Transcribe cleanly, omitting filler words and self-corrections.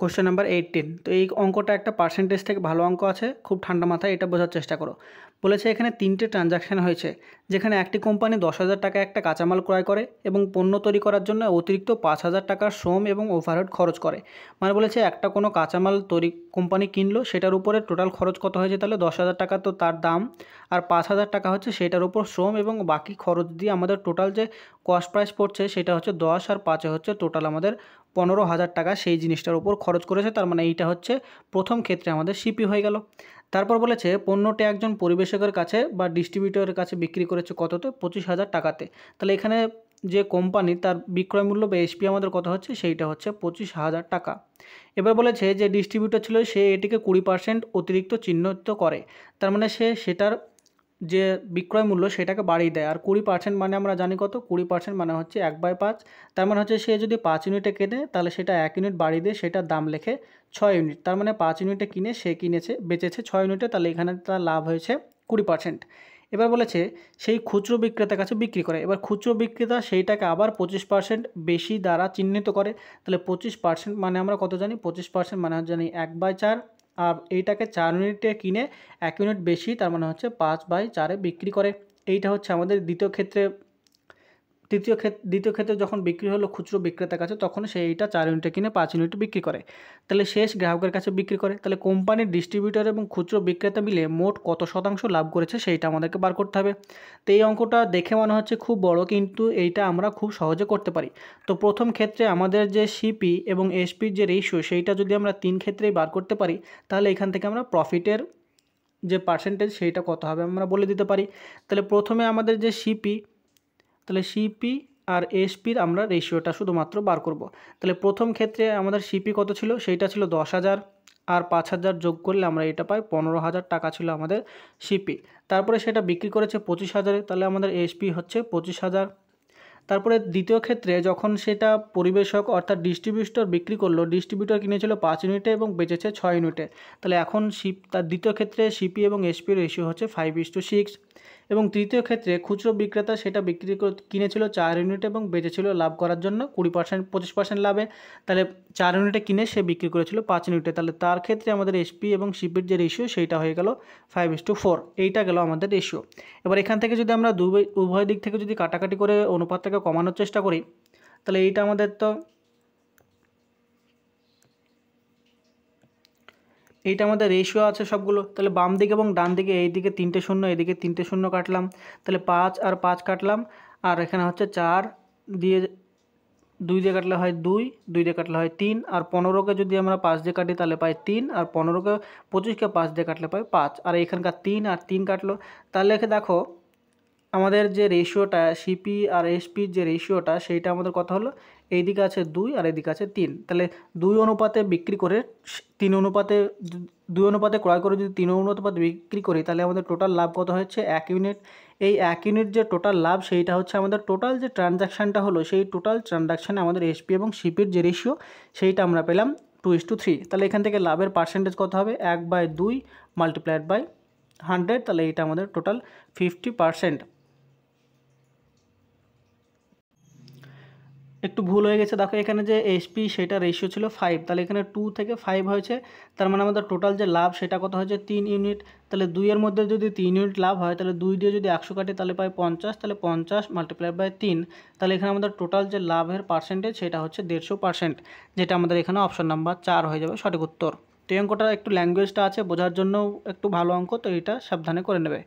Question number 18। তো এই অঙ্কটা একটা পার্সেন্টেজ থেকে ভালো অঙ্ক আছে, খুব ঠান্ডা মাথায় এটা বোঝার চেষ্টা করো। বলেছে এখানে 3টে ট্রানজাকশান হয়েছে, যেখানে একটি কোম্পানি 10,000 টাকা একটা কাঁচামাল ক্রয় করে এবং পণ্য তৈরি করার জন্য অতিরিক্ত 5,000 টাকার শ্রম এবং ওভারহেড খরচ করে। মানে বলেছে একটা কোনো কাঁচামাল তৈরি কোম্পানি কিনলো, সেটার উপরে টোটাল খরচ কত হয়েছে, তাহলে 10,000 টাকা তো তার দাম, আর 5,000 টাকা হচ্ছে সেটার উপর শ্রম এবং বাকি খরচ দিয়ে আমাদের টোটাল যে কস্ট প্রাইস পড়ছে সেটা হচ্ছে 10 আর 5 হচ্ছে টোটাল আমাদের 15,000 টাকা সেই জিনিসটার উপর খরচ করেছে। তার মানে এইটা হচ্ছে প্রথম ক্ষেত্রে আমাদের সিপি হয়ে গেল। তারপর বলেছে পণ্যটি একজন পরিবেশকের কাছে বা ডিস্ট্রিবিউটরের কাছে বিক্রি করেছে কততে, 25,000 টাকাতে। তাহলে এখানে যে কোম্পানি তার বিক্রয় মূল্য বা এসপি আমাদের কত হচ্ছে, সেইটা হচ্ছে 25,000 টাকা। এবার বলেছে যে ডিস্ট্রিবিউটর ছিল সে এটিকে 20% অতিরিক্ত চিহ্নিত করে। তার মানে সে সেটার যে বিক্রয় মূল্য সেটাকে বাড়িয়ে দেয়। আর 20% মানে আমরা জানি কত, 20% মানে হচ্ছে 1/5। তার মানে হচ্ছে সে যদি 5 ইউনিটে কেনে তাহলে সেটা 1 ইউনিট বাড়িয়ে দিয়ে সেটার দাম লেখে 6 ইউনিট। তার মানে 5 ইউনিটে কিনে সে বেচেছে 6 ইউনিটে, তাহলে এখানে তার লাভ হয়েছে 20%। এবার বলেছে সেই খুচরো বিক্রেতার কাছে বিক্রি করে। এবার খুচরো বিক্রেতা সেইটাকে আবার 25% বেশি দ্বারা চিহ্নিত করে। তাহলে 25% মানে আমরা কত জানি, 25% মানে জানি 1/4। আর এইটাকে 4 ইউনিটে কিনে 1 ইউনিট বেশি, তার মানে হচ্ছে 5/4 বিক্রি করে। এইটা হচ্ছে আমাদের দ্বিতীয় ক্ষেত্রে যখন বিক্রি হলো খুচরো বিক্রেতার কাছে, তখন সে এইটা 4 ইউনিটে কিনে 5 ইউনিটে বিক্রি করে। তাহলে শেষ গ্রাহকের কাছে বিক্রি করে। তাহলে কোম্পানির ডিস্ট্রিবিউটর এবং খুচরো বিক্রেতা মিলে মোট কত শতাংশ লাভ করেছে সেইটা আমাদেরকে বার করতে হবে। তো এই অঙ্কটা দেখে মনে হচ্ছে খুব বড়, কিন্তু এইটা আমরা খুব সহজে করতে পারি। তো প্রথম ক্ষেত্রে আমাদের যে সিপি এবং এসপির যে রেশিও সেইটা যদি আমরা 3 ক্ষেত্রেই বার করতে পারি, তাহলে এখান থেকে আমরা প্রফিটের যে পার্সেন্টেজ সেইটা কত হবে আমরা বলে দিতে পারি। তাহলে প্রথমে আমাদের যে সিপি, তাহলে সিপি আর এসপির আমরা রেশিওটা শুধুমাত্র বার করব। তাহলে প্রথম ক্ষেত্রে আমাদের সিপি কত ছিল, সেইটা ছিল 10,000, আর 5,000 যোগ করলে আমরা এটা পাই 15,000 টাকা ছিল আমাদের সিপি। তারপরে সেটা বিক্রি করেছে 25,000-এ, তাহলে আমাদের এসপি হচ্ছে 25,000। তারপরে দ্বিতীয় ক্ষেত্রে যখন সেটা পরিবেশক অর্থাৎ ডিস্ট্রিবিউটর বিক্রি করলো, ডিস্ট্রিবিউটর কিনেছিল 5 ইউনিটে এবং বেচেছে 6 ইউনিটে। তাহলে এখন তার দ্বিতীয় ক্ষেত্রে সিপি এবং এসপির রেশিও হচ্ছে 5:6। এবং তৃতীয় ক্ষেত্রে খুচরো বিক্রেতা সেটা কিনেছিল 4 ইউনিট এবং বেচেছিল লাভ করার জন্য 20%, 25% লাভে। তাহলে 4 ইউনিটে কিনে সে বিক্রি করেছিল 5 ইউনিটে। তাহলে তার ক্ষেত্রে আমাদের এসপি এবং সিপির যে রেশিও সেইটা হয়ে গেল 5:4। এইটা গেল আমাদের রেশিও। এবার এখান থেকে যদি আমরা উভয় দিক থেকে যদি কাটাকাটি করে অনুপাতটাকে কমানোর চেষ্টা করি, তাহলে এইটা আমাদের এইটা আমাদের রেশিও আছে সবগুলো। তাহলে বাম দিকে এবং ডান দিকে এইদিকে 3টে শূন্য, এদিকে 3টে শূন্য কাটলাম, তাহলে 5 আর 5 কাটলাম। আর এখানে হচ্ছে 4 দিয়ে 2 দিয়ে কাটলে হয় 2, 2 দিয়ে কাটলে হয় 3, আর 15কে যদি আমরা 5 দিয়ে কাটি তাহলে পাই 3, আর 25কে 5 দিয়ে কাটলে পাই 5, আর এখানকার 3 আর 3 কাটলো। তাহলে দেখো আমাদের যে রেশিওটা সিপি আর এসপির যে রেশিওটা সেইটা আমাদের কত হলো, এইদিকে আছে 2 আর এদিকে আছে 3। তাহলে 2 অনুপাতে বিক্রি করে 3 অনুপাতে 2 অনুপাতে ক্রয় করে যদি 3 অনুপাতে বিক্রি করি, তাহলে আমাদের টোটাল লাভ কত হচ্ছে 1 ইউনিট। এই 1 ইউনিট যে টোটাল লাভ সেইটা হচ্ছে আমাদের টোটাল যে ট্রানজাকশানটা হলো, সেই টোটাল ট্রানজাকশানে আমাদের এসপি এবং সিপির যে রেশিও সেইটা আমরা পেলাম 2:3। তাহলে এখান থেকে লাভের পার্সেন্টেজ কত হবে, 1/2 মাল্টিপ্লাইড বাই 100। তাহলে এইটা আমাদের টোটাল 50%। একটু ভুল হয়ে গেছে, দেখো এখানে যে এসপি সেটা রেশিও ছিল 5, তাহলে এখানে 2 থেকে 5 হয়েছে। তার মানে আমাদের টোটাল যে লাভ সেটা কত হয়েছে 3 ইউনিট। তাহলে 2 এর মধ্যে যদি 3 ইউনিট লাভ হয়, তাহলে 2 দিয়ে যদি 100 কাটে তাহলে পাই 50। তাহলে 50 মাল্টিপ্লাই বাই 3, তাহলে এখানে আমাদের টোটাল যে লাভের পার্সেন্টেজ সেটা হচ্ছে 150%, যেটা আমাদের এখানে অপশন নাম্বার 4 হয়ে যাবে সঠিক উত্তর। তো এই অঙ্কটা একটু ল্যাঙ্গুয়েজটা আছে বোঝার জন্য একটু ভালো অঙ্ক, তো এটা সাবধানে করে নেবে।